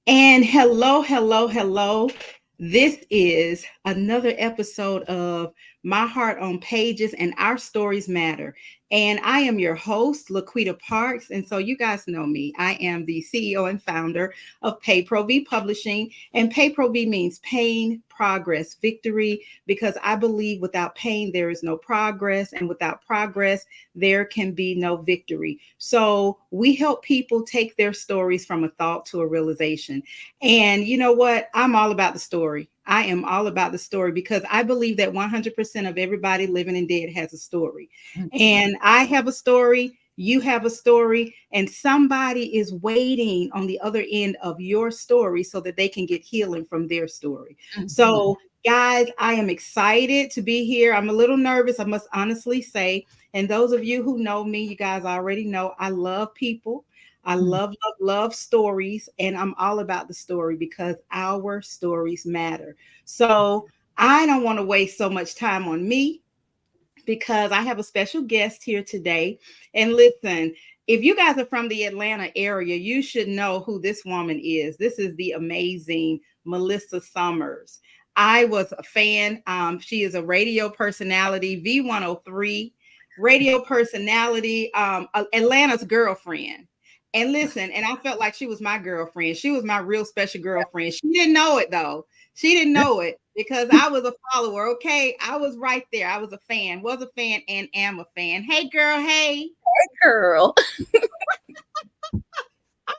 And hello, hello, hello. This is another episode of My Heart on Pages and Our Stories Matter. And I am your host, LaQuita Parks. And so you guys know me. I am the CEO and founder of PayProV Publishing. And PayProV means pain, progress, victory, because I believe without pain, there is no progress. And without progress, there can be no victory. So we help people take their stories from a thought to a realization. And you know what? I'm all about the story. I am all about the story because I believe that 100% of everybody living and dead has a story. And I have a story. You have a story, and somebody is waiting on the other end of your story so that they can get healing from their story. So, guys, I am excited to be here. I'm a little nervous, I must honestly say. And those of you who know me, you guys already know I love people. I love stories, and I'm all about the story because our stories matter. So I don't want to waste so much time on me because I have a special guest here today. And listen, if you guys are from the Atlanta area, you should know who this woman is. This is the amazing Melissa Summers. I was a fan. She is a radio personality, V103 radio personality, Atlanta's girlfriend. And listen, and I felt like she was my girlfriend. She was my real special girlfriend. She didn't know it though. She didn't know it because I was a follower. Okay. I was right there. I was a fan, and am a fan. Hey, girl. Hey. Girl.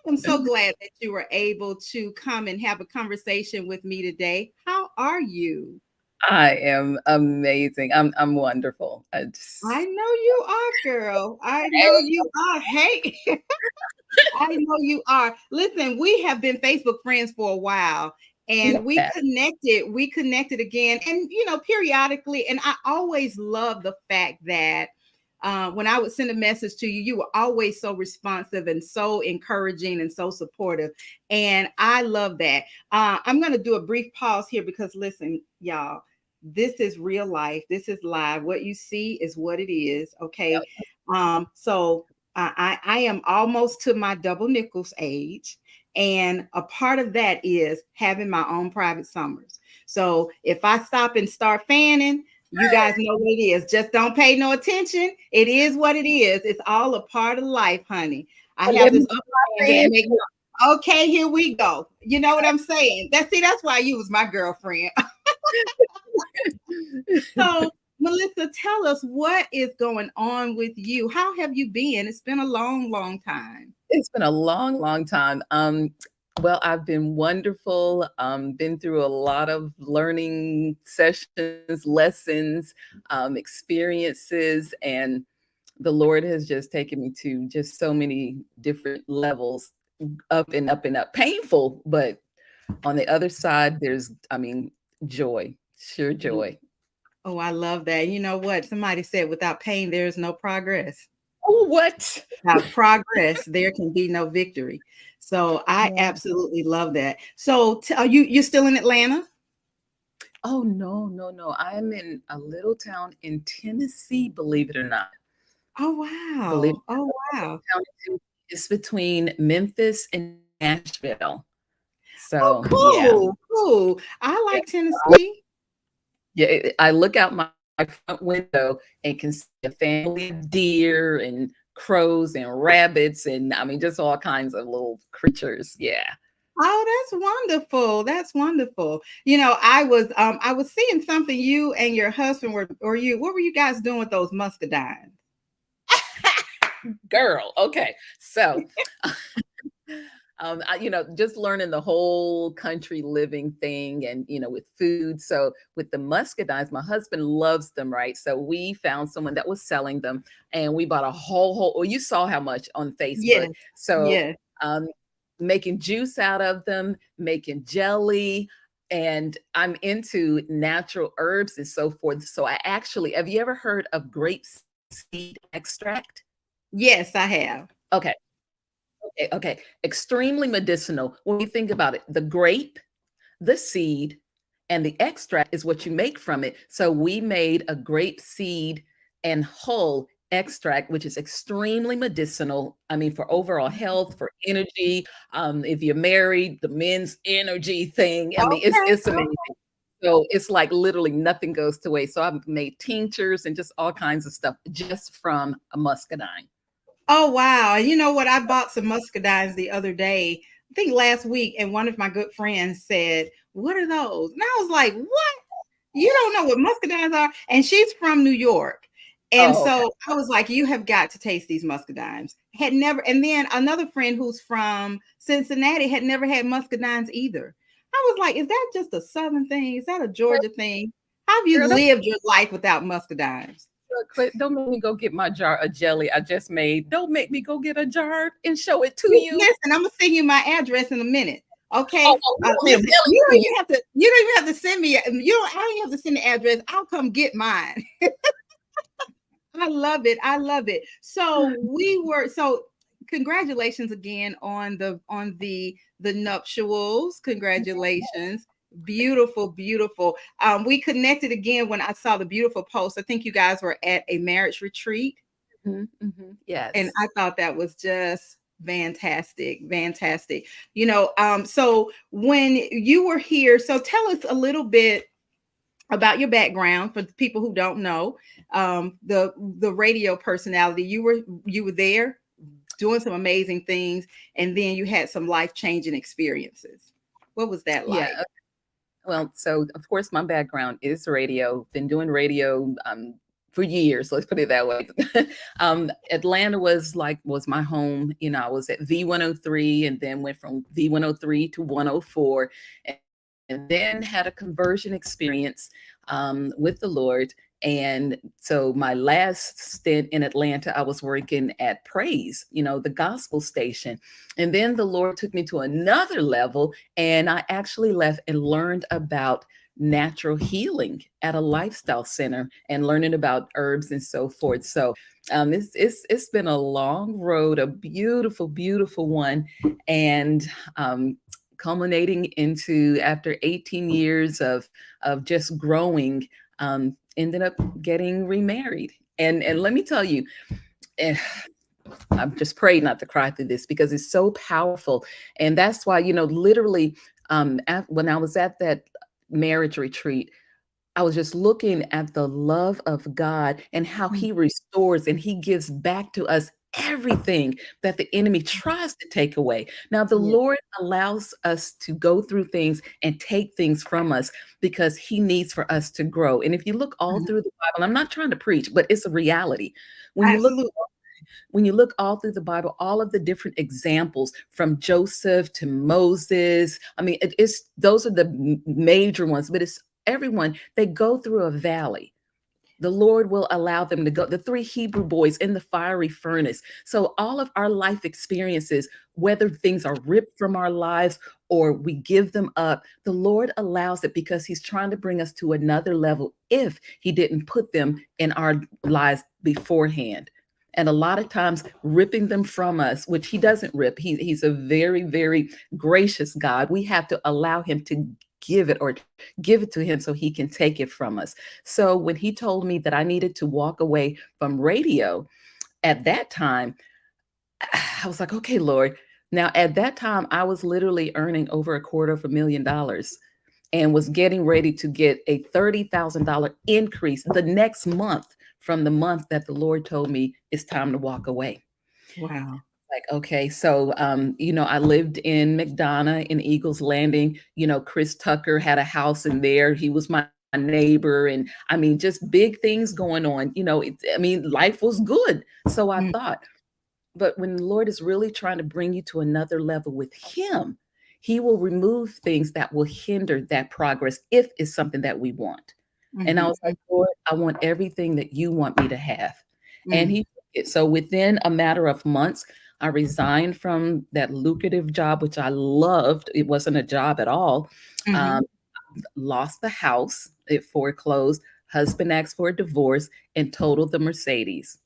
I'm so glad that you were able to come and have a conversation with me today. How are you? I am amazing. I'm wonderful. I know you are, girl. I know you are. Hey, I know you are. Listen, we have been Facebook friends for a while, and yeah. we connected again, and periodically. And I always love the fact that when I would send a message to you, you were always so responsive and so encouraging and so supportive. And I love that. I'm going to do a brief pause here because listen, y'all, this is real life. This is live. What you see is what it is. Okay. So I am almost to my double nickels age. And a part of that is having my own private summers. So if I stop and start fanning, you guys know what it is. Just don't pay no attention. It is what it is. It's all a part of life, honey. I Well, have let me this other fan that make me okay. Here we go. You know what I'm saying? That's why you was my girlfriend. So, Melissa, tell us what is going on with you. How have you been? It's been a long, long time. It's been a long, long time. Well, I've been wonderful. Been through a lot of learning sessions, lessons, experiences, and the Lord has just taken me to just so many different levels, up and up and up. Painful, but on the other side, joy, sheer joy. Oh, I love that. You know what? Somebody said without pain, there is no progress. Oh, what? Without progress, there can be no victory. So I Yeah. absolutely love that. So are you're still in Atlanta? Oh, no, no, no. I'm in a little town in Tennessee, believe it or not. Oh Believe wow. it Oh or not, a wow. little town in Tennessee. It's between Memphis and Nashville. Oh So, yeah. cool. Cool. I Yeah. like Tennessee. Yeah, I look out my front window and can see a family of deer and crows and rabbits and just all kinds of little creatures. Yeah. Oh, that's wonderful. That's wonderful. I was seeing something you and your husband were or you what were you guys doing with those muscadines? Girl. Okay. So, just learning the whole country living thing and, with food. So with the muscadines, my husband loves them, right? So we found someone that was selling them and we bought a well, you saw how much on Facebook. Yes. So, Yes. um, making juice out of them, making jelly, and I'm into natural herbs and so forth. So I actually, have you ever heard of grape seed extract? Yes, I have. Okay. Okay, okay. Extremely medicinal. When you think about it, the grape, the seed, and the extract is what you make from it. So we made a grape seed and hull extract, which is extremely medicinal. I mean, for overall health, for energy. If you're married, the men's energy thing. I mean, Okay. it's amazing. So it's like literally nothing goes to waste. So I've made tinctures and just all kinds of stuff just from a muscadine. Oh wow. And you know what? I bought some muscadines the other day, I think last week, and one of my good friends said, "What are those?" And I was like, "What? You don't know what muscadines are?" And she's from New York. And Oh, okay. so I was like, "You have got to taste these muscadines." Had never, and then another friend who's from Cincinnati had never had muscadines either. I was like, "Is that just a Southern thing? Is that a Georgia thing? How have you Girl, lived your life without muscadines?" don't make me go get my jar of jelly I just made. Don't make me go get a jar and show it to You you. listen, I'm gonna send you my address in a minute. Oh, Okay. oh, you want me to Listen, mail it to you? you don't even have to send me you don't I don't even have to send the address. I'll come get mine. I love it. I love it. So congratulations again on the nuptials. Congratulations. Beautiful, beautiful. We connected again when I saw the beautiful post. I think you guys were at a marriage retreat. Mhm, mhm. And Yes. I thought that was just fantastic, fantastic. So when you were here, so tell us a little bit about your background for the people who don't know. The radio personality, you were there doing some amazing things, and then you had some life-changing experiences. What was that like? Yeah. Well, so of course, my background is radio. Been doing radio for years. Let's put it that way. Atlanta was my home. You know, I was at V103, and then went from V103 to 104, and then had a conversion experience with the Lord. And so my last stint in Atlanta, I was working at Praise, the gospel station. And then the Lord took me to another level, and I actually left and learned about natural healing at a lifestyle center and learning about herbs and so forth. So it's been a long road, a beautiful, beautiful one, and culminating into after 18 years of just growing, ended up getting remarried. And let me tell you, eh, I've just prayed not to cry through this because it's so powerful. And that's why, literally, when I was at that marriage retreat, I was just looking at the love of God and how Mm, he restores and he gives back to us everything that the enemy tries to take away. Now, the yeah. Lord allows us to go through things and take things from us because he needs for us to grow. And if you look all Mhm. through the Bible, I'm not trying to preach, but it's a reality. When you look Absolutely. when you look all through the Bible, all of the different examples from Joseph to Moses, I mean, it's those are the major ones, but it's everyone, they go through a valley. The Lord will allow them to go. The three Hebrew boys in the fiery furnace. So, all of our life experiences, whether things are ripped from our lives or we give them up, the Lord allows it because He's trying to bring us to another level if He didn't put them in our lives beforehand. And a lot of times, ripping them from us, which He doesn't rip, He's a very, very gracious God. We have to allow Him to give it to Him so He can take it from us. So when he told me that I needed to walk away from radio at that time, I was like, okay, Lord. Now, at that time, I was literally earning over $250,000 and was getting ready to get a $30,000 increase the next month from the month that the Lord told me it's time to walk away. Wow. Like, okay, so, I lived in McDonough in Eagles Landing. Chris Tucker had a house in there. He was my neighbor. And I mean, just big things going on. Life was good. So I Mm, thought, but when the Lord is really trying to bring you to another level with Him, He will remove things that will hinder that progress if it's something that we want. And I mhm, was like, Lord, I want everything that you want me to have. And mm, He took it. So within a matter of months, I resigned from that lucrative job, which I loved. It wasn't a job at all. mhm. Um, Lost the house, it foreclosed. Husband asked for a divorce and totaled the Mercedes,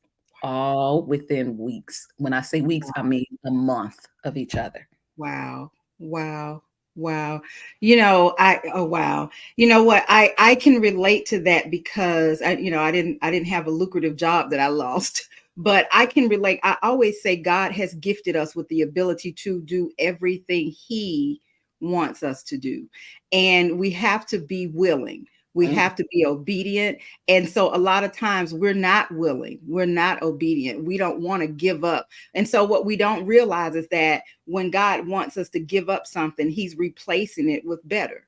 all within weeks. When I say weeks, I Wow. mean a month of each other. Wow. Wow. Wow. Oh wow. You know what? I can relate to that because I didn't have a lucrative job that I lost. But I can relate. I always say God has gifted us with the ability to do everything he wants us to do. And we have to be willing. We Mhm. have to be obedient. And so a lot of times we're not willing. We're not obedient. We don't want to give up. And so what we don't realize is that when God wants us to give up something, he's replacing it with better.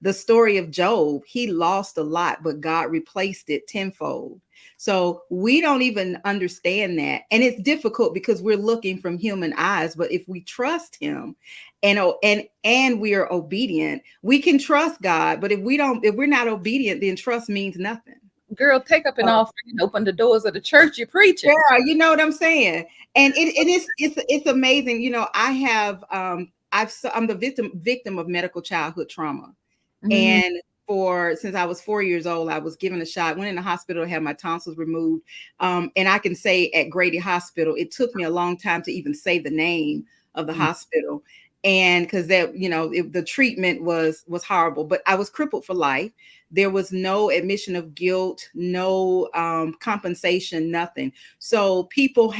The story of Job, he lost a lot, but God replaced it tenfold. So we don't even understand that. And it's difficult because we're looking from human eyes, but if we trust him and we are obedient, we can trust God. But if we're not obedient, then trust means nothing. Girl, take up an So offering and open the doors of the church you're preaching. yeah, you know what I'm saying? And it's amazing. I have I'm the victim of medical childhood trauma. Mm, And for since I was 4 years old, I was given a shot, went in the hospital to have my tonsils removed. And I can say at Grady Hospital, it took me a long time to even say the name of the mm, hospital. And because the treatment was horrible, but I was crippled for life. There was no admission of guilt, no compensation, nothing. So people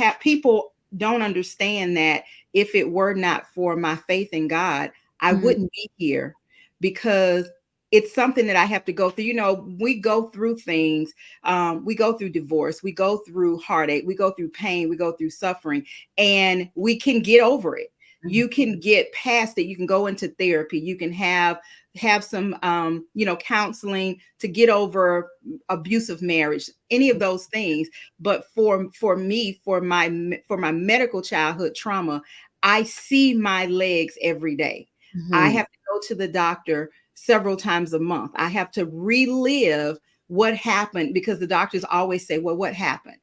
don't understand that if it were not for my faith in God, I mm, wouldn't be here because it's something that I have to go through. We go through things. We go through divorce. We go through heartache. We go through pain. We go through suffering, and we can get over it. mm, You can get past it. You can go into therapy. You can have some counseling to get over abusive marriage, any of those things. But for me, for my medical childhood trauma, I see my legs every day. I mhm. have to go to the doctor several times a month. I have to relive what happened because the doctors always say, well, what happened?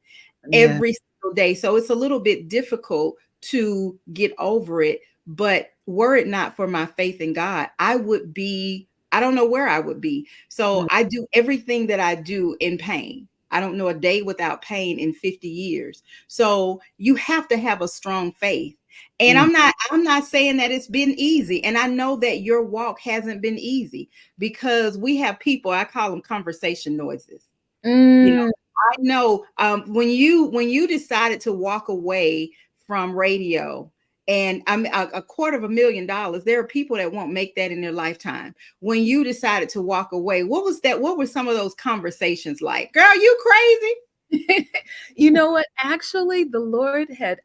Yeah. Every single day. So it's a little bit difficult to get over it. But were it not for my faith in God, I don't know where I would be. So Mm, I do everything that I do in pain. I don't know a day without pain in 50 years. So you have to have a strong faith. And mm, I'm not saying that it's been easy. And I know that your walk hasn't been easy because we have people, I call them conversation noises. You know, mm. I know when you decided to walk away from radio, and I'm a $250,000. There are people that won't make that in their lifetime. When you decided to walk away, what was that? What were some of those conversations like? Girl, you crazy? You know what? Actually, the Lord had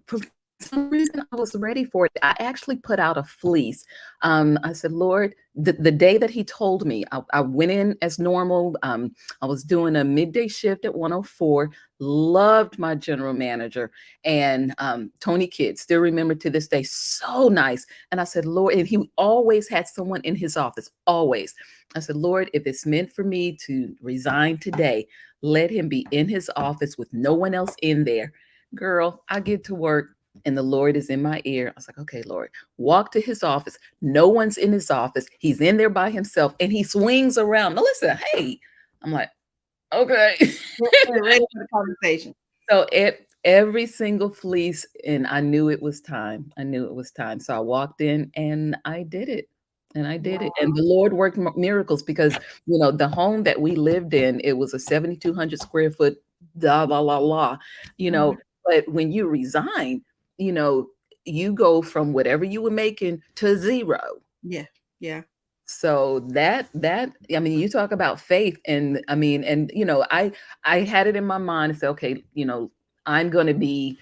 for some reason I was ready for it. I actually put out a fleece. I said, Lord, the day that He told me, I went in as normal. I was doing a midday shift at 104. Loved my general manager and Tony Kidd. Still remember to this day, so nice. And I said, Lord, and he always had someone in his office, always. I said, Lord, if it's meant for me to resign today, let him be in his office with no one else in there. Girl, I get to work and the Lord is in my ear. I was like, okay, Lord, walk to his office. No one's in his office. He's in there by himself and he swings around. Melissa, hey. I'm like, okay. We're ready for the conversation. So every single fleece, and I knew it was time. I knew it was time. So I walked in and I did it. And I did it. And the Lord worked miracles because, the home that we lived in, it was a 7,200 square foot, blah, blah, blah, blah, you know. Mhm. But when you resign, you know, you go from whatever you were making to zero. Yeah, yeah. So that I mean, you talk about faith, and I mean, and I had it in my mind to say, okay, I'm going to be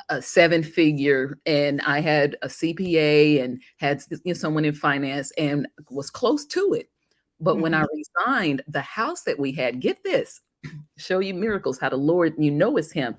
a seven figure, and I had a CPA and had someone in finance and was close to it. But when I Mhm, resigned, the house that we had, get this, show you miracles, how the Lord, it's Him.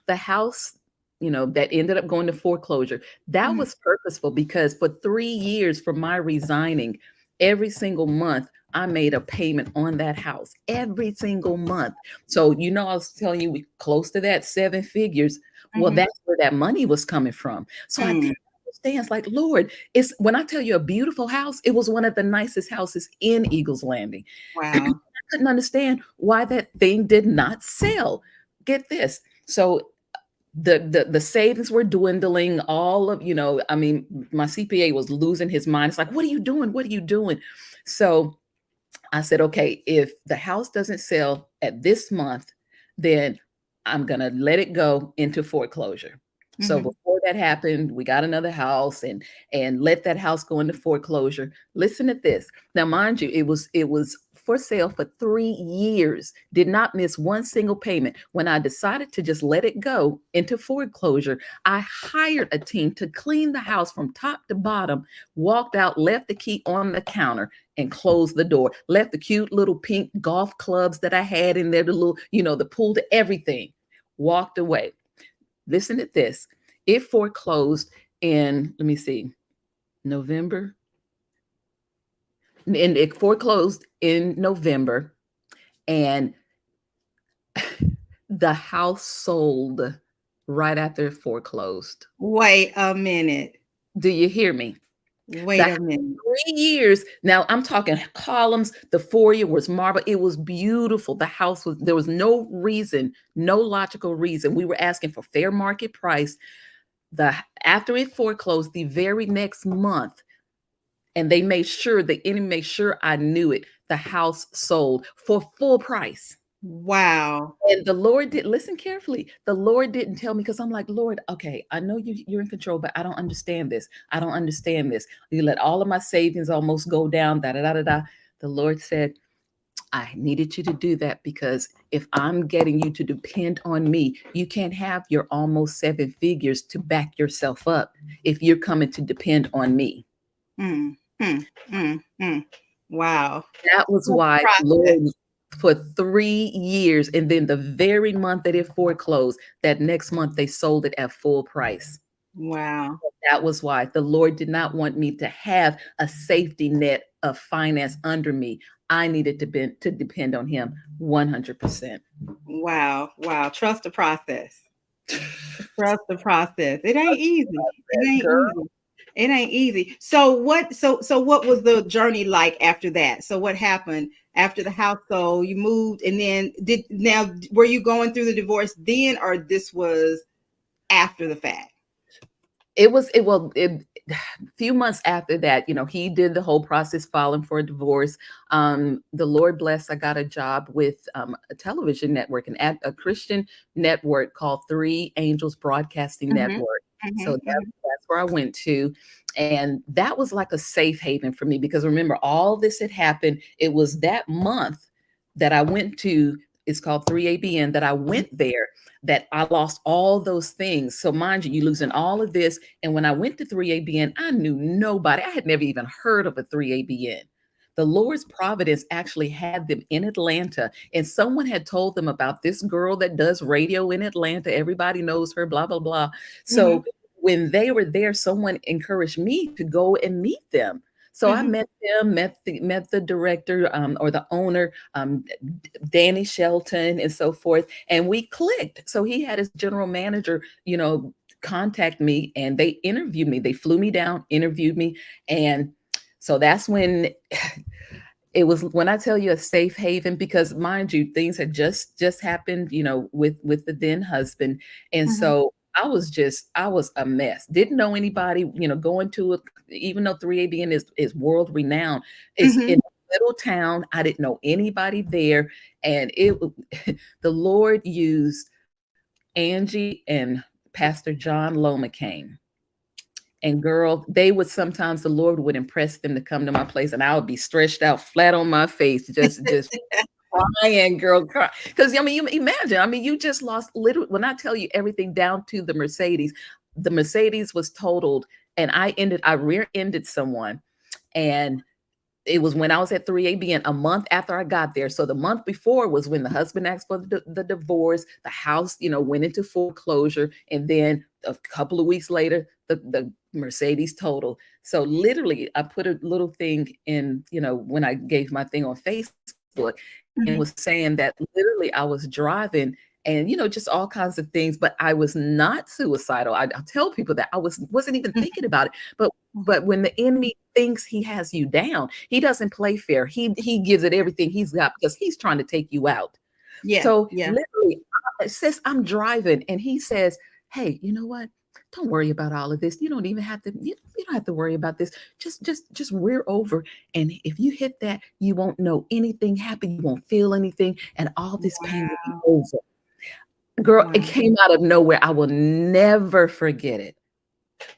The house, that ended up going to foreclosure, that mhm, was purposeful because for 3 years from my resigning, every single month, I made a payment on that house every single month. So, I was telling you, we close to that seven figures. Well, mhm, that's where that money was coming from. So I mm. couldn't understand. It's like, Lord, it's when I tell you a beautiful house, it was one of the nicest houses in Eagles Landing. I Wow. couldn't understand why that thing did not sell. Get this. So The savings were dwindling. All of, I mean, my CPA was losing his mind. It's like, what are you doing? What are you doing? So I said, okay, if the house doesn't sell at this month, then I'm going to let it go into foreclosure. So Mm-hmm. before that happened, we got another house and let that house go into foreclosure. Listen to this. Now, mind you, it was for sale for 3 years, did not miss one single payment. When I decided to just let it go into foreclosure, I hired a team to clean the house from top to bottom, walked out, left the key on the counter, and closed the door. Left the cute little pink golf clubs that I had in there, the little, the pool, to everything. Walked away. Listen to this. It foreclosed in, let me see, November. And it foreclosed in November. And the house sold right after it foreclosed. Wait a minute. Do you hear me? Wait The a minute. 3 years. Now I'm talking columns. The foyer was marble. It was beautiful. The house was, there was no reason, no logical reason. We were asking for fair market price. The After it foreclosed the very next month, and they made sure, the enemy made sure I knew it. The house sold for full price. Wow. And the Lord did, listen carefully. The Lord didn't tell me, because I'm like, Lord, okay, I know you're in control, but I don't understand this. I don't understand this. You let all of my savings almost go down, da da da da da. The Lord said, I needed you to do that because if I'm getting you to depend on me, you can't have your almost seven figures to back yourself up if you're coming to depend on me. Mm, mm, mm. Wow. That was What why the process. Lord, for 3 years, and then the very month that it foreclosed, that next month they sold it at full price. Wow. That was why the Lord did not want me to have a safety net of finance under me. I needed to depend on Him 100%. Wow. Wow. Trust the process. Trust the process. It ain't easy. It ain't Girl, easy. It ain't easy. So what was the journey like after that? So what happened after the house sold? You moved, and then were you going through the divorce then, or this was after the fact? it was it well it few months after that, he did the whole process, filing for a divorce. The Lord bless, I got a job with a television network, a Christian network called Three Angels Broadcasting Mm-hmm. Network. So Mm-hmm. Mm-hmm. that's where I went to. And that was like a safe haven for me, because remember, all this had happened. It was that month that I went to, it's called 3ABN, that I went there, that I lost all those things. So mind you, losing all of this. And when I went to 3ABN, I knew nobody. I had never even heard of a 3ABN. The Lord's providence actually had them in Atlanta, and someone had told them about this girl that does radio in Atlanta. Everybody knows her, blah, blah, blah. Mm-hmm. So when they were there, someone encouraged me to go and meet them. So I Mm-hmm. met them, met the director, or the owner, Danny Shelton, and so forth, and we clicked. So he had his general manager, contact me, and they interviewed me. They flew me down, interviewed me, and so that's when it was, when I tell you a safe haven, because mind you, things had just happened, with the then husband. And Mm-hmm. so I was a mess. Didn't know anybody, going to it, even though 3ABN is world renowned. It's Mm-hmm. in a little town. I didn't know anybody there. And the Lord used Angie and Pastor John Loma came. And girl, they would sometimes, the Lord would impress them to come to my place, and I would be stretched out flat on my face, just crying, girl, cry. Because I mean, you imagine, I mean, you just lost, literally, when I tell you everything down to the Mercedes was totaled, and I rear-ended someone, and it was when I was at 3ABN, a month after I got there. So the month before was when the husband asked for the divorce, the house, went into foreclosure. And then a couple of weeks later, the Mercedes total. So literally, I put a little thing in, when I gave my thing on Facebook, and Mm-hmm. was saying that literally I was driving, and just all kinds of things, but I was not suicidal. I tell people that I wasn't even thinking about it. But when the enemy thinks he has you down, he doesn't play fair. He gives it everything he's got, because he's trying to take you out. Yeah. So Yeah. literally, sis, I'm driving, and he says, hey, you know what? Don't worry about all of this. You don't even have to, you don't have to worry about this. Just we're over. And if you hit that, you won't know anything happen. You won't feel anything. And all this pain will be Wow. over. Girl, it Wow. came out of nowhere. I will never forget it.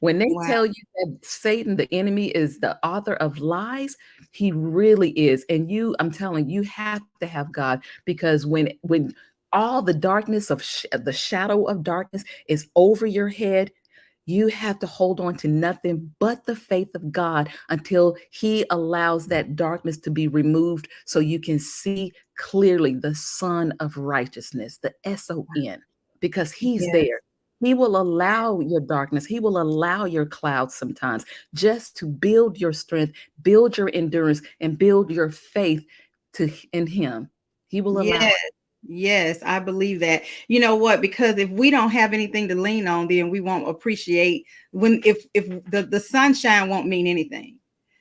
When they Wow. tell you that Satan, the enemy, is the author of lies, he really is. And I'm telling you, you have to have God, because when all the darkness of the shadow of darkness is over your head, you have to hold on to nothing but the faith of God until He allows that darkness to be removed so you can see clearly the Son of Righteousness, the SON, because He's Yes. there. He will allow your darkness, He will allow your clouds sometimes just to build your strength, build your endurance, and build your faith in Him. He will allow Yes. Yes, I believe that. You know what? Because if we don't have anything to lean on, then we won't appreciate when if the sunshine won't mean anything,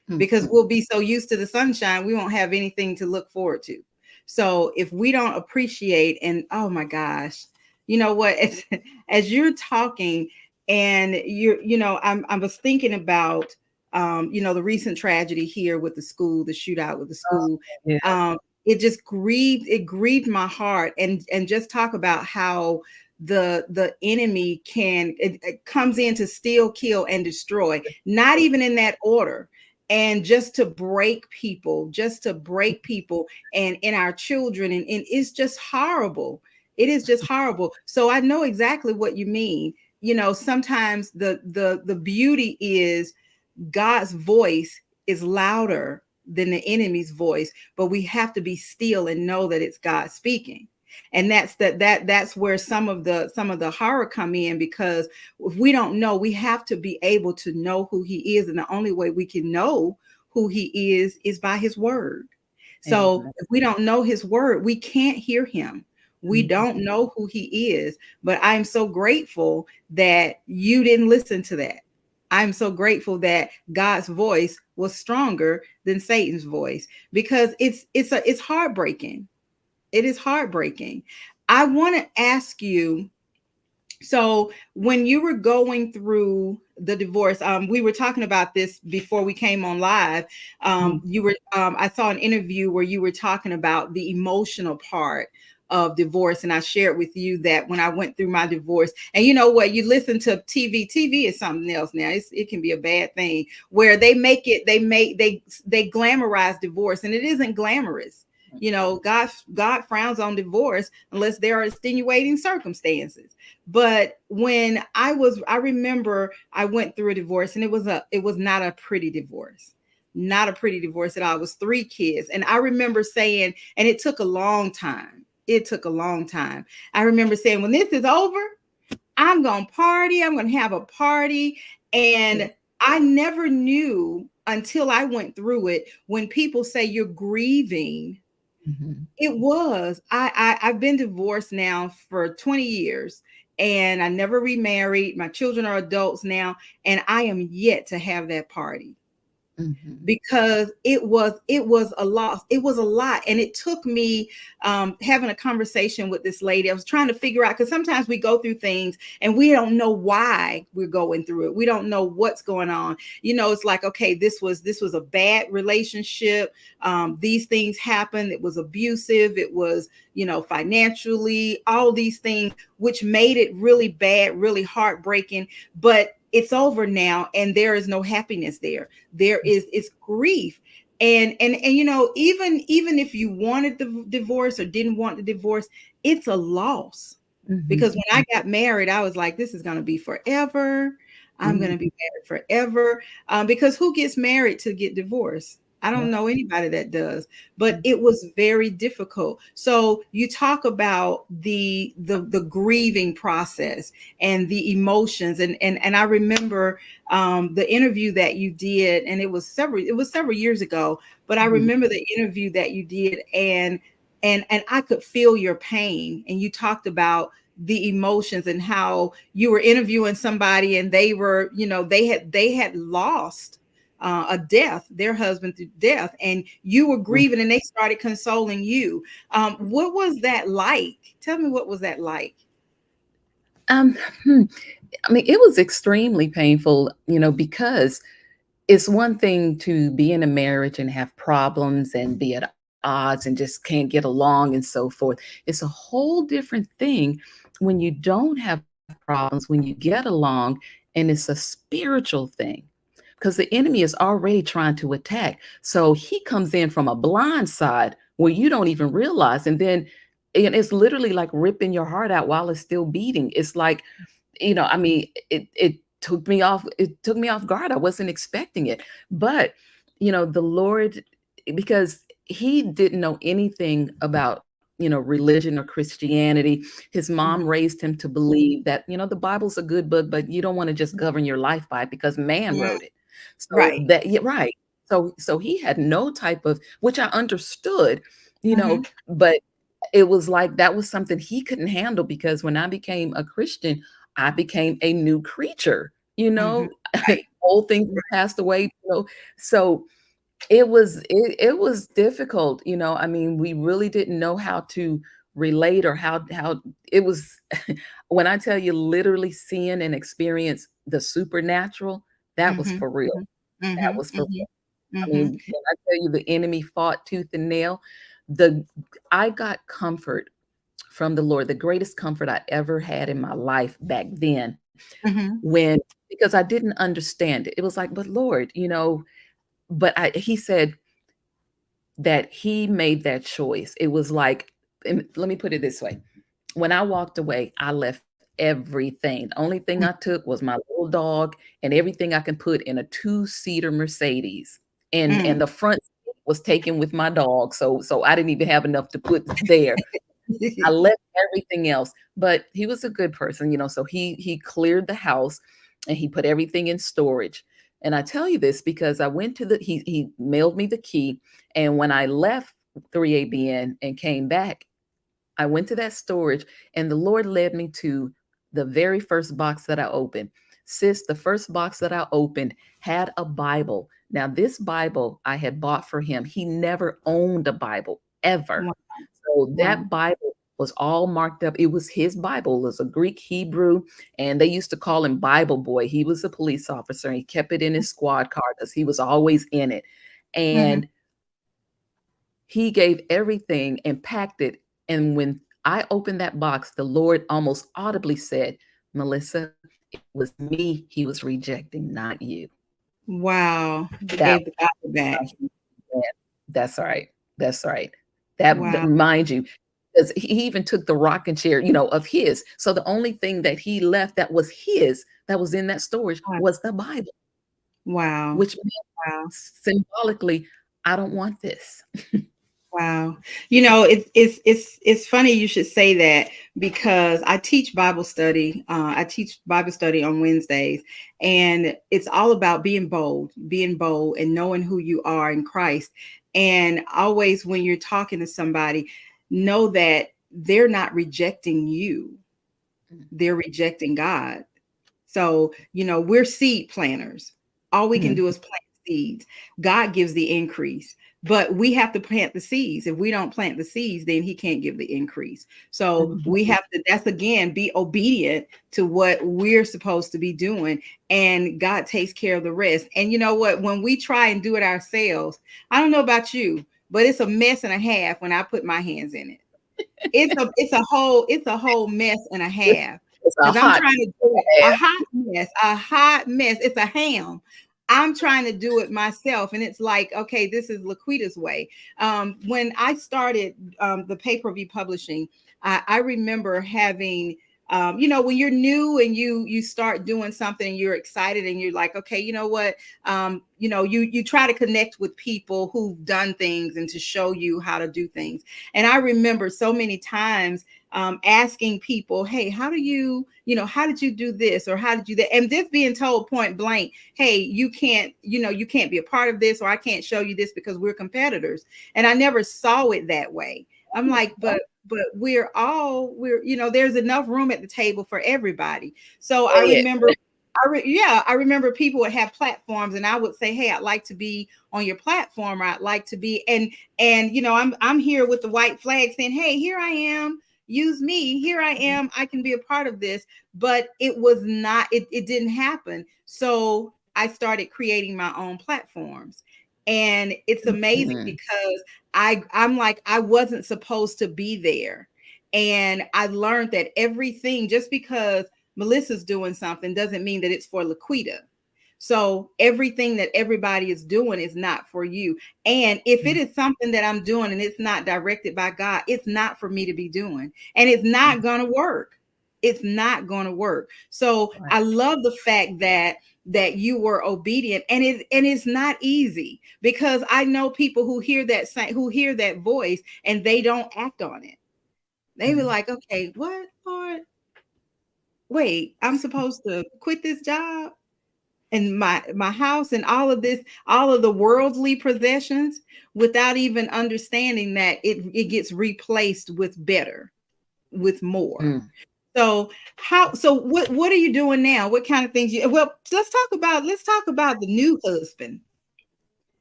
it. because Mhm. we'll be so used to the sunshine, we won't have anything to look forward to. So if we don't appreciate, and oh my gosh, you know what? As you're talking, and I was thinking about, the recent tragedy here with the school, the shootout with the Oh, school. yeah. It grieved my heart, and just talk about how the enemy it comes in to steal, kill, and destroy, not even in that order, and just to break people, and in our children, and it's just horrible. It is just horrible. So I know exactly what you mean. Sometimes the beauty is God's voice is louder than the enemy's voice, but we have to be still and know that it's God speaking. And that's where some of the horror come in, because if we don't know, we have to be able to know who He is, and the only way we can know who He is by His word. So Amen. if we don't know His word, we can't hear Him. We Mhm. don't know who He is. But I'm so grateful that you didn't listen to that. I'm so grateful that God's voice was stronger than Satan's voice, because it's heartbreaking. It is heartbreaking. I want to ask you, so when you were going through the divorce, we were talking about this before we came on live. Mhm. I saw an interview where you were talking about the emotional part of divorce, and I shared with you that when I went through my divorce, and you know what, you listen to TV. TV is something else now. It can be a bad thing, where they glamorize divorce, and it isn't glamorous. God frowns on divorce unless there are extenuating circumstances. But I remember I went through a divorce, and it was not a pretty divorce. Not a pretty divorce at all. It was 3 kids. And I remember saying, and it took a long time. It took a long time. I remember saying, when this is over, I'm going to party. I'm going to have a party. Yeah. And I never knew until I went through it, when people say you're grieving, Mhm. it was. I've been divorced now for 20 years, and I never remarried. My children are adults now, and I am yet to have that party, Mhm. because it was a loss. It was a lot, and it took me having a conversation with this lady. I was trying to figure out, because sometimes we go through things and we don't know why we're going through it. We don't know what's going on. It's like, okay, this was a bad relationship. These things happened. It was abusive. It was, financially, all these things, which made it really bad, really heartbreaking. But it's over now, and there is no happiness there. There is It's grief. And even if you wanted the divorce or didn't want the divorce, it's a loss. Because Mhm. when I got married, I was like, this is going to be forever. I'm going Mhm. to be married forever. Because who gets married to get divorced? I don't Right. know anybody that does. But Mhm. it was very difficult. So you talk about the grieving process and the emotions, and I remember the interview that you did, and it was several years ago. But I Mhm. remember the interview that you did, and I could feel your pain. And you talked about the emotions, and how you were interviewing somebody, and they had lost a death, their husband, through death, and you were Mhm. grieving, and they started consoling you. What was that like? Tell me, what was that like? Um, hmm, I mean, it was extremely painful, because it's one thing to be in a marriage and have problems and be at odds and just can't get along and so forth. It's a whole different thing when you don't have problems, when you get along, and it's a spiritual thing because the enemy is already trying to attack. So he comes in from a blind side where you don't even realize. And it's literally like ripping your heart out while it's still beating. It's like, I mean, it took me off guard. I wasn't expecting it. But, the Lord, because he didn't know anything about, religion or Christianity. His mom Mhm. raised him to believe that, the Bible's a good book, but you don't want to just govern your life by it because man Mm, wrote it. So right. that, yeah, right. So he had no type of, which I understood, Mhm. but it was like that was something he couldn't handle because when I became a Christian, I became a new creature, Mhm. Right. old things Right. have passed away, so it was difficult, I mean, we really didn't know how to relate or how it was when I tell you literally seeing and experience the supernatural, that was Mhm. for real. Mhm. That Mhm. was for Mhm. real. I Mhm. mean, when I tell you the enemy fought tooth and nail, the I got comfort from the Lord, the greatest comfort I ever had in my life back then Mhm. when because I didn't understand it. It was like, but Lord, but he said that he made that choice. It was like, and let me put it this way. When I walked away, I left everything. The only thing I took was my little dog and everything I can put in a two-seater Mercedes. And Mm. the front seat was taken with my dog. So I didn't even have enough to put there. I left everything else, but he was a good person, so he cleared the house and he put everything in storage. And I tell you this because I went to the he mailed me the key, and when I left 3ABN and came back, I went to that storage and the Lord led me to the very first box that I opened. Sis, the first box that I opened had a Bible. Now, this Bible I had bought for him. He never owned a Bible ever. Wow. So Wow. that Bible was all marked up. It was his Bible. It was a Greek Hebrew, and they used to call him Bible Boy. He was a police officer. And he kept it in his squad car because he was always in it. Mhm. And he gave everything and packed it. And when I opened that box, the Lord almost audibly said, Melissa, it was me he was rejecting, not you. Wow. They That gave the Bible back. was my That's right. That's right. That Wow. mind you, because he even took the rocking chair, of his. So the only thing that he left that was his, that was in that storage, Wow. was the Bible, Wow. which meant Wow. symbolically, I don't want this. Wow. It's funny you should say that because I teach Bible study. I teach Bible study on Wednesdays, and it's all about being bold and knowing who you are in Christ. And always when you're talking to somebody, know that they're not rejecting you. They're rejecting God. So, we're seed planters. All we can Mhm. do is plant seeds. God gives the increase, but we have to plant the seeds. If we don't plant the seeds, then he can't give the increase. So Mhm. we have to, that's again, be obedient to what we're supposed to be doing. And God takes care of the rest. And you know what? When we try and do it ourselves, I don't know about you, but it's a mess and a half when I put my hands in it. It's a whole mess and a half It's a because I'm hot trying to do it a hot mess, a hot mess. It's a ham. I'm trying to do it myself, and it's like, okay, this is LaQuita's way. When I started the pay-per-view publishing, I remember having. When you're new and you start doing something and you're excited and you're like, okay, you know what, you try to connect with people who've done things and to show you how to do things. And I remember so many times asking people, hey, how did you do this or how did you that? And this being told point blank, hey, you can't be a part of this or I can't show you this because we're competitors. And I never saw it that way. I'm like, but we're there's enough room at the table for everybody. So I say it. remember I remember people would have platforms and I would say, hey, I'd like to be on your platform, or I'd like to be, and I'm here with the white flag saying, hey, here I am. use me. Here I am. I can be a part of this. But it didn't happen. So I started creating my own platforms. And it's amazing Mhm. because I'm like, I wasn't supposed to be there. And I learned that everything, just because Melissa's doing something, doesn't mean that it's for LaQuita. So everything that everybody is doing is not for you. And if it is something that I'm doing and it's not directed by God, it's not for me to be doing. And it's not going to work. It's not going to work. So Right. I love the fact that you were obedient, and it's not easy, because I know people who hear that voice and they don't act on it. They be Mhm. like, okay, what, Lord? Wait, I'm supposed to quit this job and my house and all of this, all of the worldly possessions, without even understanding that it gets replaced with better, with more. Mm. So what are you doing now? What kind of things well, let's talk about the new husband.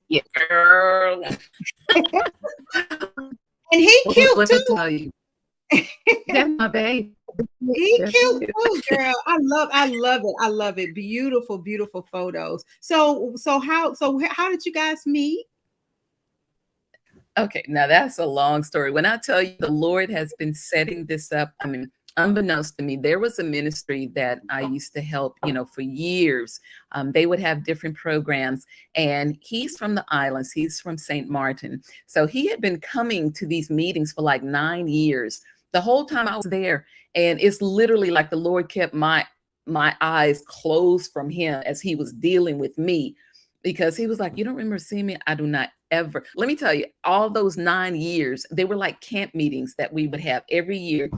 Yeah, girl. And he Well, cute let me too. tell you, that's my babe. He Yes, cute she too, is. girl. I love it. I love it. Beautiful, beautiful photos. So how did you guys meet? Okay, now that's a long story. When I tell you the Lord has been setting this up, I mean, unbeknownst to me, there was a ministry that I used to help, for years. They would have different programs, and he's from the islands. He's from St. Martin. So he had been coming to these meetings for like 9 years. The whole time I was there, and it's literally like the Lord kept my eyes closed from him as he was dealing with me, because he was like, "You don't remember seeing me? I do not ever." Let me tell you, all those 9 years, they were like camp meetings that we would have every year.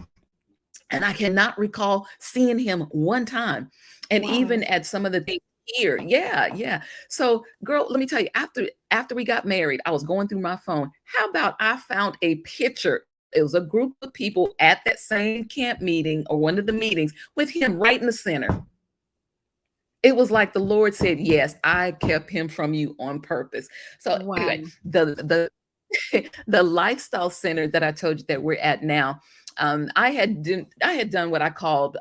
And I cannot recall seeing him one time. And even Wow. at some of the things here, yeah, yeah. So, girl, let me tell you, after we got married, I was going through my phone. How about I found a picture? It was a group of people at that same camp meeting or one of the meetings with him right in the center. It was like the Lord said, "Yes, I kept him from you on purpose." So Wow. anyway, the lifestyle center that I told you that we're at now, I had done what I called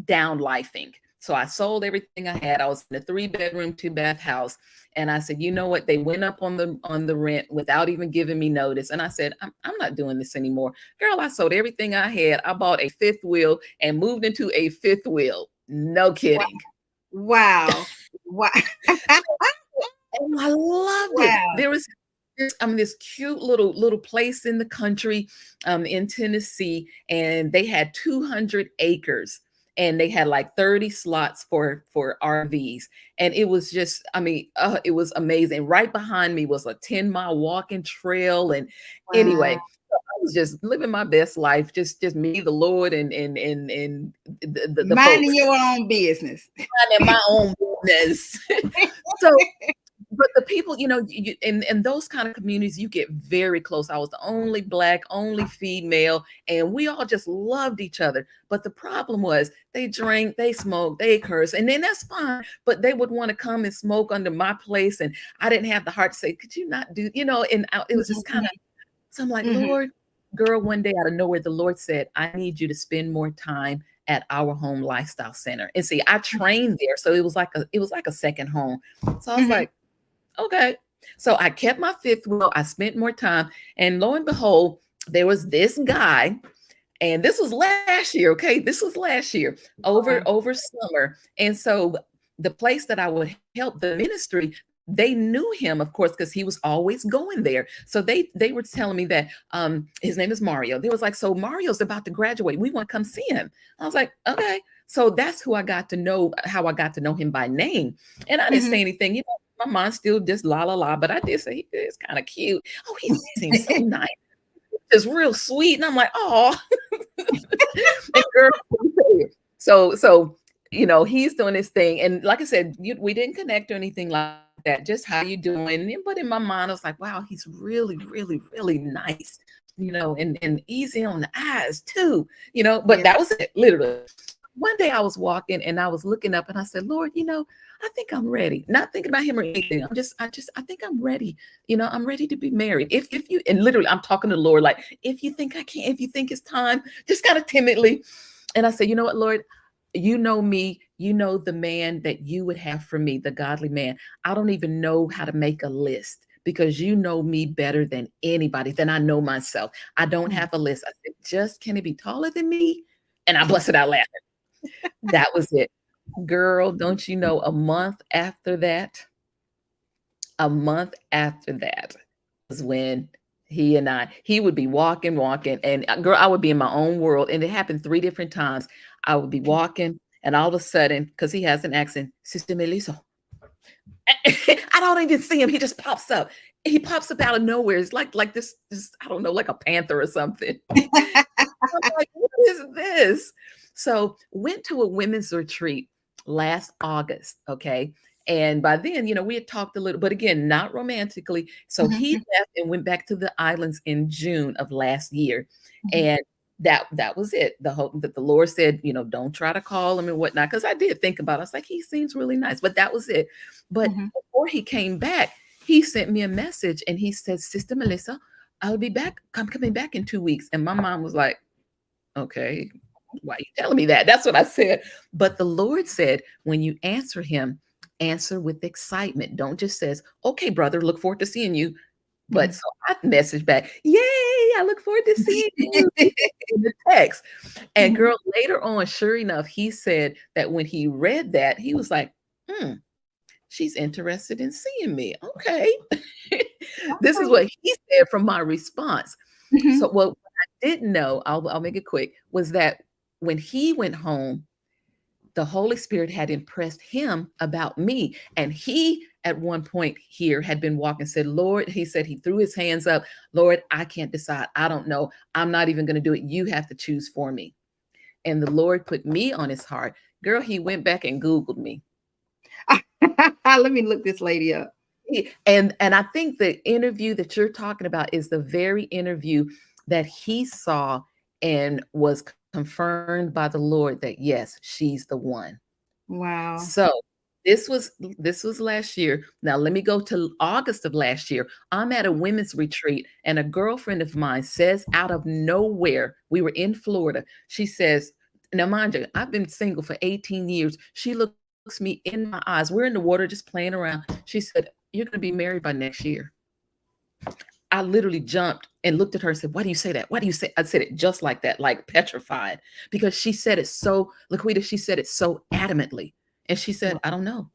down lifing. So I sold everything I had. I was in a 3-bedroom, 2-bath house, and I said, you know what? They went up on the rent without even giving me notice, and I said, I'm not doing this anymore, girl. I sold everything I had. I bought a fifth wheel and moved into a fifth wheel. No kidding. Wow. Wow. And I loved it. Wow. There was this cute little place in the country, in Tennessee, and they had 200 acres, and they had like 30 slots for RVs, and it was just, I mean, it was amazing. Right behind me was a 10-mile walking trail, and Wow. anyway, so I was just living my best life, just me, the Lord, and the Minding folks, your own business. minding my own business. So, but the people, in those kind of communities, you get very close. I was the only Black, only female, and we all just loved each other. But the problem was they drank, they smoked, they cursed, and then that's fine. But they would want to come and smoke under my place, and I didn't have the heart to say, "Could you not do?" It was just kind of. So I'm like, Mhm. Lord, girl. One day out of nowhere, the Lord said, "I need you to spend more time at our home lifestyle center." And see, I trained there, so it was like a second home. So I was Mhm. like, okay. So I kept my fifth wheel. I spent more time. And lo and behold, there was this guy. And this was last year. Okay. This was last year Wow. over summer. And so the place that I would help, the ministry, they knew him, of course, because he was always going there. So they were telling me that his name is Mario. They was like, so Mario's about to graduate. We want to come see him. I was like, okay. So that's who I got to know, how I got to know him by name. And I didn't Mhm. say anything. My mind still just la la la, but I did say he is kind of cute. Oh, he seems so nice, just real sweet. And I'm like, oh, and girl, so he's doing this thing, and like I said, we didn't connect or anything like that. Just how you doing? But in my mind, I was like, wow, he's really, really, really nice, and easy on the eyes too. But Yeah. that was it, literally. one day I was walking and I was looking up and I said, Lord, I think I'm ready. Not thinking about him or anything. I think I'm ready. I'm ready to be married. If you, and literally I'm talking to the Lord, like, if you think I can, if you think it's time, just kind of timidly. And I said, you know what, Lord, you know me, you know the man that you would have for me, the godly man. I don't even know how to make a list because you know me better than anybody, than I know myself. I don't have a list. I said, just can he be taller than me? And I busted out laughing. That was it. Girl, don't you know, a month after that was when he would be walking, and girl, I would be in my own world. And it happened 3 different times. I would be walking, and all of a sudden, because he has an accent, Sister Melissa. I don't even see him. He just pops up. He pops up out of nowhere. It's like this, I don't know, like a panther or something. I'm like, what is this? So went to a women's retreat last August. Okay. And by then, we had talked a little, but again, not romantically. So he Mhm, left and went back to the islands in June of last year. mhm, And that was it. The hope that the Lord said, don't try to call him and whatnot. Cause I did think about it. I was like, he seems really nice, but that was it. But mhm. before he came back, he sent me a message and he said, Sister Melissa, I'll be back. I'm coming back in 2 weeks. And my mom was like, okay, why are you telling me that? That's what I said. But the Lord said, when you answer him, answer with excitement. Don't just says, okay, brother, look forward to seeing you. But Mhm. so I messaged back, yay, I look forward to seeing you in the text. And Mhm. girl, later on, sure enough, he said that when he read that, he was like, she's interested in seeing me. Okay. This is Okay. what he said from my response. So, Mhm. what I didn't know, I'll make it quick, was that when he went home, the Holy Spirit had impressed him about me. And he, at one point here, had been walking, said, Lord, he said, he threw his hands up, Lord, I can't decide. I don't know. I'm not even going to do it. You have to choose for me. And the Lord put me on his heart. Girl, he went back and Googled me. Let me look this lady up. And I think the interview that you're talking about is the very interview that he saw and was confirmed by the Lord that yes, she's the one. Wow. So this was last year. Now let me go to August of last year. I'm at a women's retreat and a girlfriend of mine says out of nowhere, we were in Florida. She says, now mind you, I've been single for 18 years. She looks me in my eyes. We're in the water just playing around. She said, you're going to be married by next year. I literally jumped and looked at her and said, why do you say that? Why do you say? I said it just like that, like petrified, because she said it so, LaQuita, she said it so adamantly. And she said, I don't know.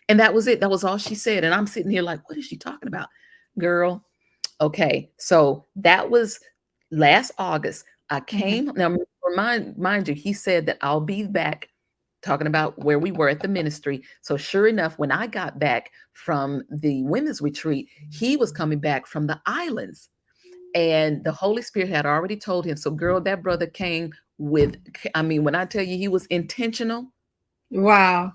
And that was it. That was all she said. And I'm sitting here like, what is she talking about? Girl, okay. So that was last August. I Mhm. came, now mind you, he said that I'll be back, talking about where we were at the ministry. So sure enough, when I got back from the women's retreat, he was coming back from the islands. And the Holy Spirit had already told him. So girl, that brother came with, I mean, when I tell you he was intentional, Wow.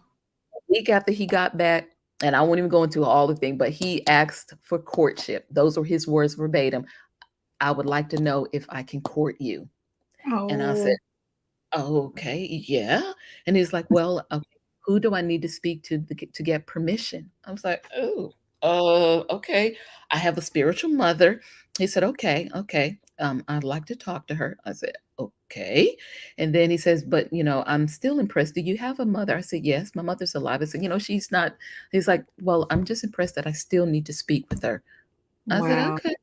week after he got back, and I won't even go into all the thing, but he asked for courtship. Those were his words verbatim. I would like to know if I can court you. And I said, Oh, okay, yeah. And he's like, well, okay, who do I need to speak to get permission? I was like, oh, okay. I have a spiritual mother. He said, okay, okay. I'd like to talk to her. I said, okay. And then he says, but I'm still impressed. Do you have a mother? I said, yes, my mother's alive. I said, she's not. He's like, well, I'm just impressed that I still need to speak with her. I said, wow. okay.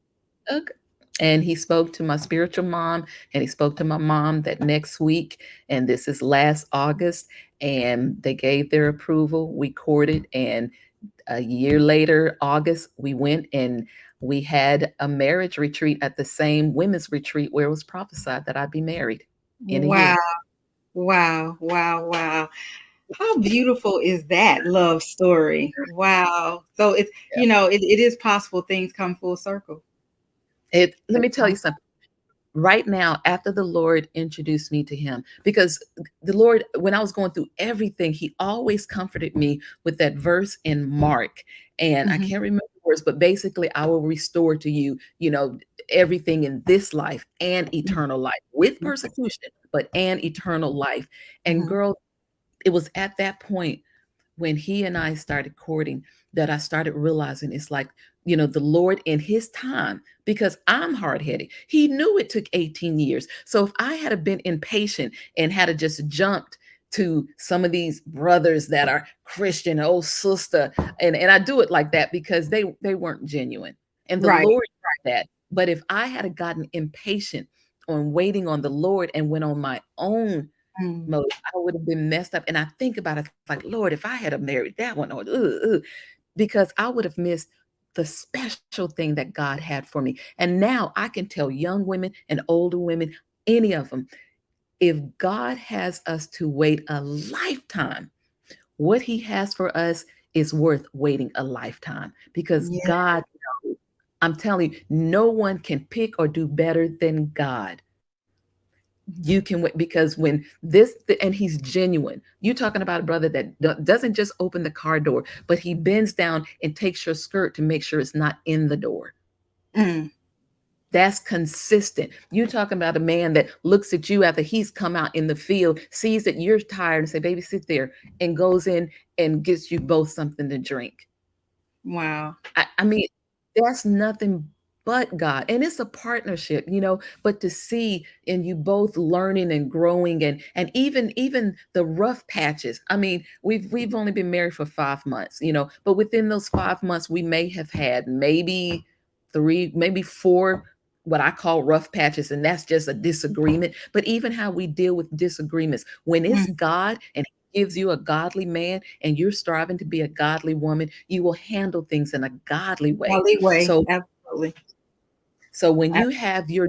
Okay. And he spoke to my spiritual mom and he spoke to my mom that next week. And this is last August. And they gave their approval. We courted. And a year later, August, we went and we had a marriage retreat at the same women's retreat where it was prophesied that I'd be married in a Wow. year. Wow. Wow. Wow. How beautiful is that love story? Wow. So it's, Yeah. it is possible things come full circle. Let me tell you something. Right now, after the Lord introduced me to him, because the Lord, when I was going through everything, he always comforted me with that verse in Mark. And I Mhm, can't remember the words, but basically, I will restore to you, everything in this life and mhm, eternal life with mhm. persecution. but and eternal life. And Mhm. girl, it was at that point when he and I started courting that I started realizing it's like, the Lord in his time, because I'm hard headed. He knew it took 18 years. So if I had have been impatient and had to just jumped to some of these brothers that are Christian, oh sister, and I do it like that because they weren't genuine. And the Right. Lord knew that. But if I had gotten impatient on waiting on the Lord and went on my own Mm. mode, I would have been messed up. And I think about it like, Lord, if I had have married that one, or because I would have missed the special thing that God had for me. And now I can tell young women and older women, any of them, if God has us to wait a lifetime, what he has for us is worth waiting a lifetime because Yeah. God, I'm telling you, no one can pick or do better than God. You can wait because when and he's genuine. You talking about a brother that doesn't just open the car door, but he bends down and takes your skirt to make sure it's not in the door. Mm. That's consistent. You talking about a man that looks at you after he's come out in the field, sees that you're tired, and say, "Baby, sit there," and goes in and gets you both something to drink. Wow. I mean, that's nothing but God. And it's a partnership, but to see and you both learning and growing and even the rough patches. I mean, we've only been married for 5 months, but within those 5 months, we may have had maybe three, maybe four what I call rough patches, and that's just a disagreement. But even how we deal with disagreements, when Mm. it's God and gives you a godly man and you're striving to be a godly woman, you will handle things in a godly way. Golly way. So Absolutely. when you have your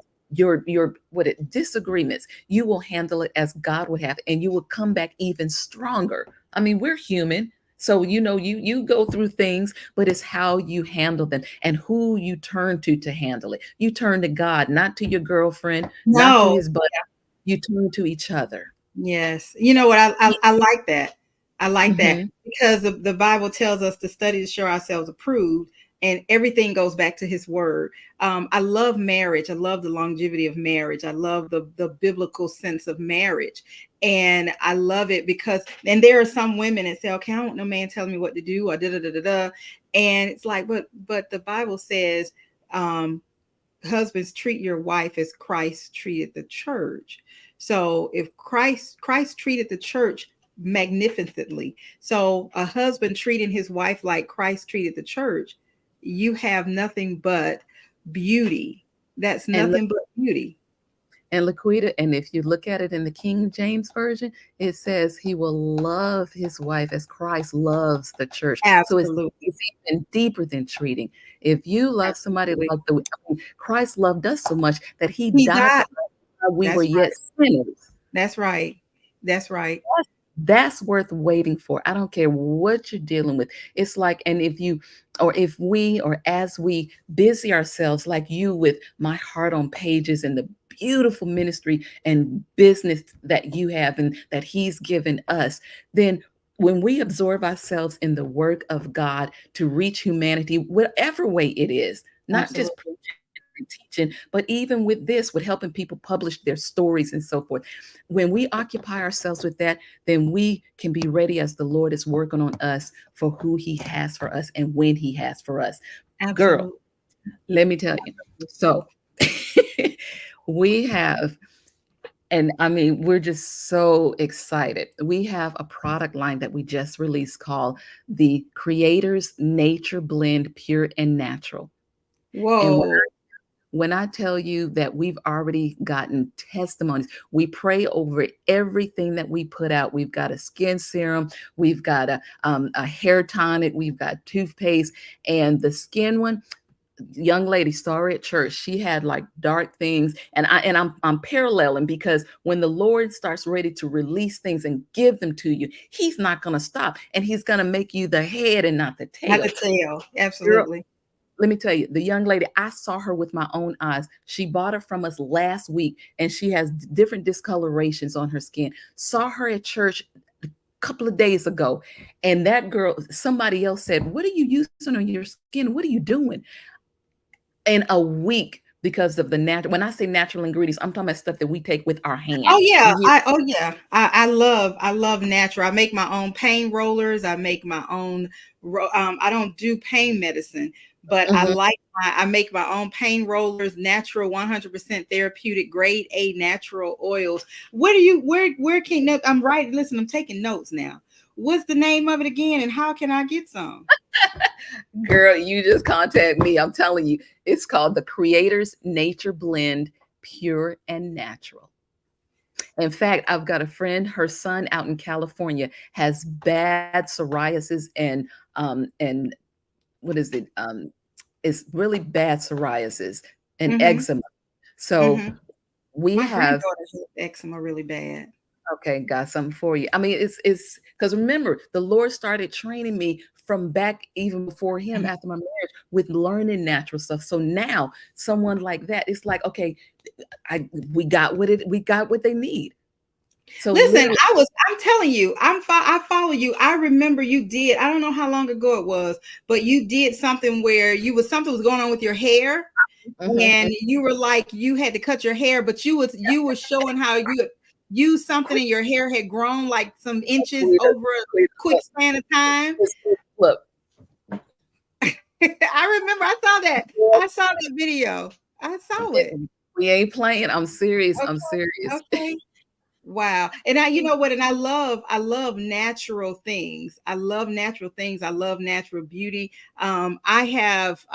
what it disagreements, you will handle it as God would have, and you will come back even stronger. I mean, we're human. So you go through things, but it's how you handle them and who you turn to handle it. You turn to God, not to your girlfriend, not to No. his buddy. You turn to each other. Yes. You know what? I like that. I like that Hmm. because the Bible tells us to study to show ourselves approved, and everything goes back to his word. I love marriage. I love the longevity of marriage. I love the biblical sense of marriage. And I love it because, and there are some women that say, okay, I don't want no man telling me what to do or da da da da da. And it's like, but the Bible says, um, husbands, treat your wife as Christ treated the church. So if Christ treated the church magnificently, so a husband treating his wife like Christ treated the church, you have nothing but beauty. That's And nothing but beauty. LaQuita, and if you look at it in the King James Version, it says he will love his wife as Christ loves the church. So Absolutely. it's even deeper than treating. If you love somebody Absolutely. like Christ loved us so much that he He died for died. us while we were That's yet right. sinners. That's right. That's right. That's worth waiting for. I don't care what you're dealing with. It's like, and if you, or if we, or as we busy ourselves, like you with my heart on pages and the beautiful ministry and business that you have and that He's given us, then when we absorb ourselves in the work of God to reach humanity, whatever way it is, not just Absolutely. preaching and teaching, but even with this, with helping people publish their stories and so forth. When we occupy ourselves with that, then we can be ready as the Lord is working on us for who He has for us and when He has for us. Girl, Absolutely. let me tell you. So we have, and I mean, we're just so excited. We have a product line that we just released called the Creators Nature Blend Pure and Natural. And Whoa. when I tell you that we've already gotten testimonies, we pray over everything that we put out. We've got a skin serum, we've got a hair tonic, we've got toothpaste, and the skin one. Young lady saw her at church. She had like dark things, and I'm paralleling because when the Lord starts ready to release things and give them to you, He's not going to stop, and He's going to make you the head and not the Not tail. to tell. Girl, Absolutely. let me tell you, the young lady, I saw her with my own eyes. She bought it from us last week, and she has different discolorations on her skin. Saw her at church a couple of days ago, and that girl, somebody else said, "What are you using on your skin? What are you doing?" In a week, because of the natural. When I say natural ingredients, I'm talking about stuff that we take with our Oh hand. yeah, You hear? I love natural. I make my own pain rollers. I make my own. I don't do pain medicine, but Mhm. I make my own pain rollers, natural, 100% therapeutic, grade A natural oils. Where can I'm writing? Listen, I'm taking notes now. What's the name of it again, and how can I get some? Girl, you just contact me. I'm telling you, it's called the Creator's Nature Blend, Pure and Natural. In fact, I've got a friend, her son out in California has bad psoriasis and what is it? It's really bad psoriasis and Mm-hmm. eczema. So Mm-hmm. we My have. granddaughter has eczema really bad. Okay, got something for you. I mean, it's because remember, the Lord started training me from back even before him Mhm. after my marriage with learning natural stuff. So now someone like that, it's like, okay, I we got what they need. So Listen, literally, I'm telling you, I follow you. I remember you did. I don't know how long ago it was, but you did something where something was going on with your hair, mhm, and you were like you had to cut your hair, but you were showing how you had used something and your hair had grown like some inches LaQuita, over a LaQuita, quick span of time. look, I remember I saw that. look, I saw that video. I saw it. we ain't playing. I'm serious. I'm Okay. serious. Okay. Wow. And you know what? And I love natural things. I love natural things. I love natural beauty. I have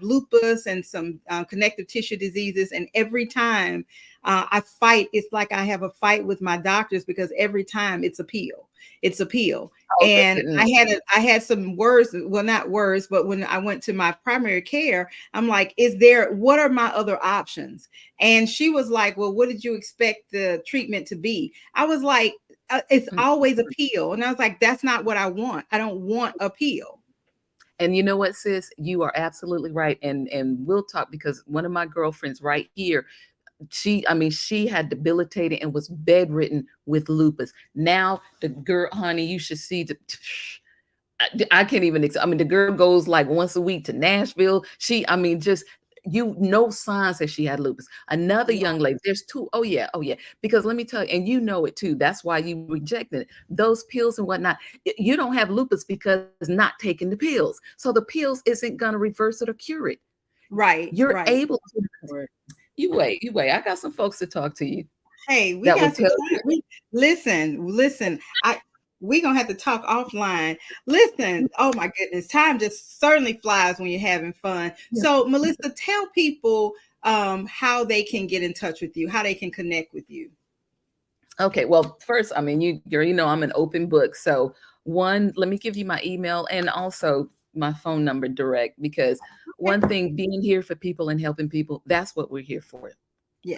lupus and some connective tissue diseases. And every time I fight, it's like I have a fight with my doctors because every time it's a pill. It's a pill. Oh And goodness. I had some words, well, not words, but when I went to my primary care, I'm like, what are my other options? And she was like, well, what did you expect the treatment to be? I was like, it's Mm. always a pill. And I was like, that's not what I want. I don't want a pill. And you know what, sis? You are absolutely right. And we'll talk because one of my girlfriends right here, I mean, she had debilitated and was bedridden with lupus. Now the girl, honey, you should see the. I can't even. I mean, the girl goes like once a week to Nashville. I mean, just no signs that she had lupus. Another young lady, there's two. Oh yeah, oh yeah. Because let me tell you, and you know it too. That's why you rejected it. Those pills and whatnot. You don't have lupus because not taking the pills. So the pills isn't gonna reverse it or cure it. Right, You're right. able to. You wait, you wait. I got some folks to talk to you Hey, we that will got some tell time. you. Listen. We gonna have to talk offline. Listen, oh my goodness, time just certainly flies when you're having fun. Yeah. So, Melissa, tell people how they can get in touch with you, how they can connect with you. Okay, well, first, I mean, you know I'm an open book. So one, let me give you my email and also my phone number direct because Okay. one thing, being here for people and helping people, that's what we're here for.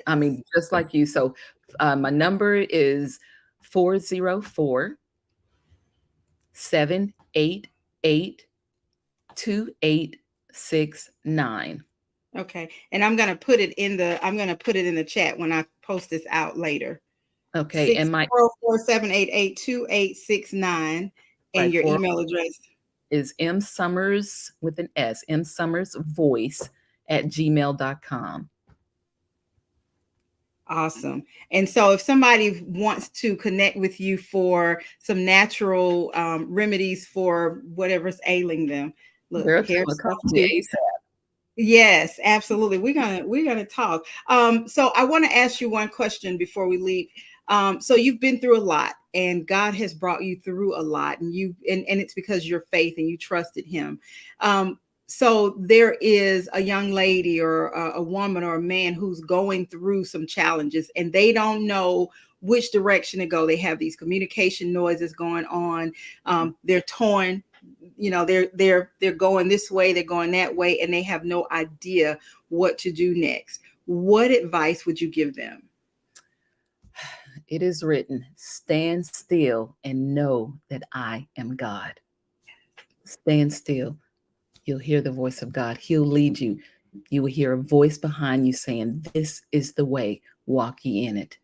I Yes. mean, just like you. So my number is 404 788 2869. Okay. And I'm gonna put it in the chat when I post this out later. Okay, Six and my zero four seven eight eight 2869 and right your for email address. is M Summers with an S, M Summers Voice at gmail.com. Awesome. And so if somebody wants to connect with you for some natural remedies for whatever's ailing them, look, Girl, tell hair them to call stuff me too. ASAP. Yes, absolutely. We're gonna talk. So I want to ask you one question before we leave. So you've been through a lot, and God has brought you through a lot, and it's because your faith and you trusted Him. So there is a young lady or a woman or a man who's going through some challenges, and they don't know which direction to go. They have these communication noises going on. They're torn, they're going this way, they're going that way, and they have no idea what to do next. What advice would you give them? It is written, stand still and know that I am God. Stand still. You'll hear the voice of God. He'll lead you. You will hear a voice behind you saying, this is the way, walk ye in it.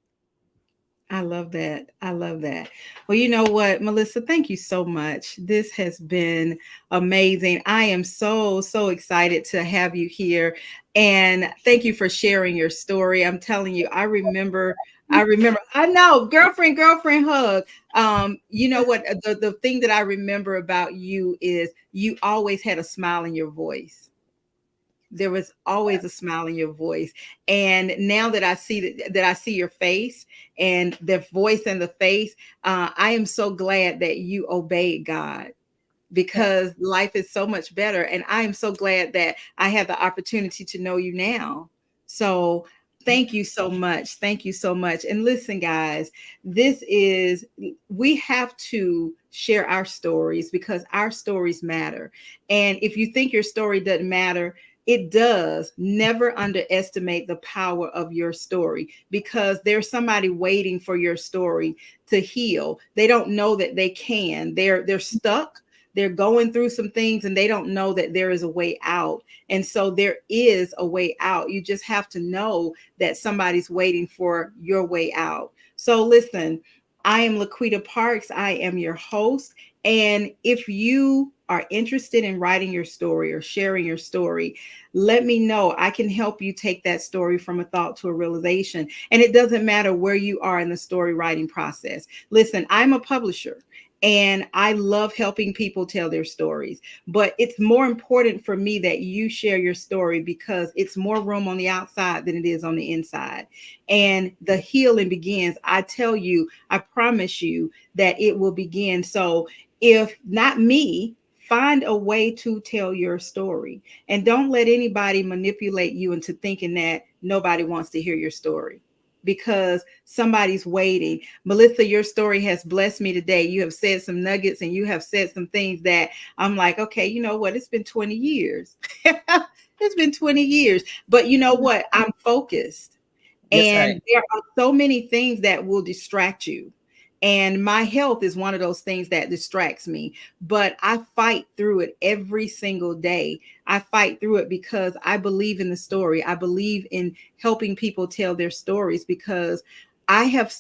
I love that. I love that. Well, you know what, Melissa, thank you so much. This has been amazing. I am so excited to have you here. And thank you for sharing your story. I'm telling you, I know, girlfriend hug. You know what? The thing that I remember about you is you always had a smile in your voice. There was always a smile in your voice, and now that I see your face and the voice and the face, I am so glad that you obeyed God, because life is so much better. And I am so glad that I have the opportunity to know you now. So thank you so much. Thank you so much. And listen, guys, we have to share our stories because our stories matter. And if you think your story doesn't matter, it does. Never underestimate the power of your story, because there's somebody waiting for your story to heal. They don't know that they can. They're stuck, they're going through some things, and they don't know that there is a way out. And so there is a way out. You just have to know that somebody's waiting for your way out. So listen, I am LaQuita Parks. I am your host. And if you are interested in writing your story or sharing your story, let me know. I can help you take that story from a thought to a realization. And it doesn't matter where you are in the story writing process. Listen, I'm a publisher, and I love helping people tell their stories. But it's more important for me that you share your story, because it's more room on the outside than it is on the inside. And the healing begins. I tell you, I promise you that it will begin. So if not me, find a way to tell your story. And don't let anybody manipulate you into thinking that nobody wants to hear your story, because somebody's waiting. Melissa, your story has blessed me today. You have said some nuggets, and you have said some things that I'm like, okay, you know what? It's been 20 years. It's been 20 years. But you know what? I'm focused. Yes, right. And there are so many things that will distract you. And my health is one of those things that distracts me. But I fight through it every single day. I fight through it because I believe in the story. I believe in helping people tell their stories, because I have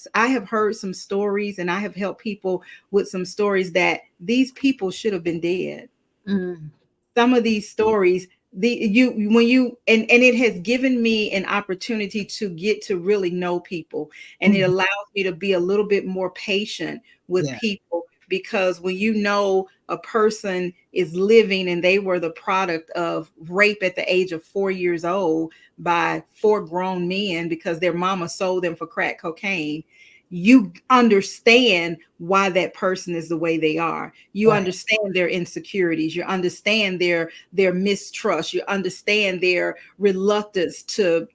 heard some stories, and I have helped people with some stories that these people should have been dead. Mm, Some of these stories, the you when you and it has given me an opportunity to get to really know people, and it mm, allows me to be a little bit more patient with yeah. people, because when you know a person is living and they were the product of rape at the age of 4 years old by four grown men because their mama sold them for crack cocaine, you understand why that person is the way they are. You Right. understand their insecurities. You understand their mistrust. You understand their reluctance to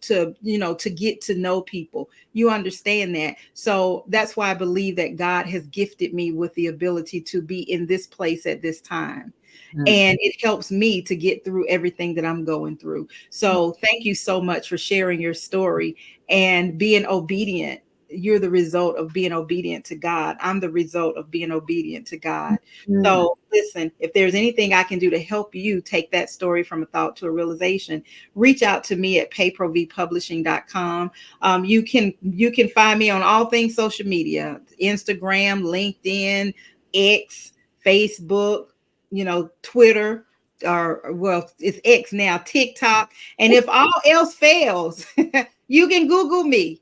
get to know people. You understand that. So that's why I believe that God has gifted me with the ability to be in this place at this time. Mm, And it helps me to get through everything that I'm going through. So thank you so much for sharing your story and being obedient. You're the result of being obedient to God. I'm the result of being obedient to God. mm. So listen, if there's anything I can do to help you take that story from a thought to a realization, reach out to me at payprovpublishing.com. You can find me on all things social media: Instagram, LinkedIn, X, Facebook, Twitter, or well, it's X now, TikTok. And if all else fails, you can Google me.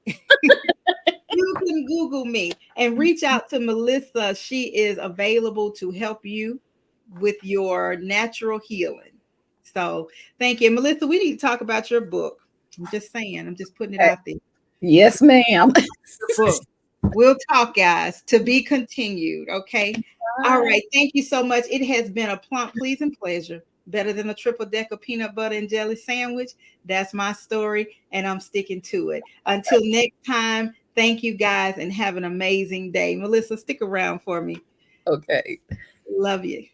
You can Google me and reach out to Melissa. She is available to help you with your natural healing. So thank you. Melissa, we need to talk about your book. I'm just saying, I'm just putting it Okay. out there. Yes, ma'am. Your book. We'll talk, guys. To be continued. Okay. All Bye. right. Thank you so much. It has been a plump, pleasing pleasure. Better than a triple decker peanut butter and jelly sandwich. That's my story, and I'm sticking to it. Until next time, thank you guys and have an amazing day. Melissa, stick around for me. Okay. Love you.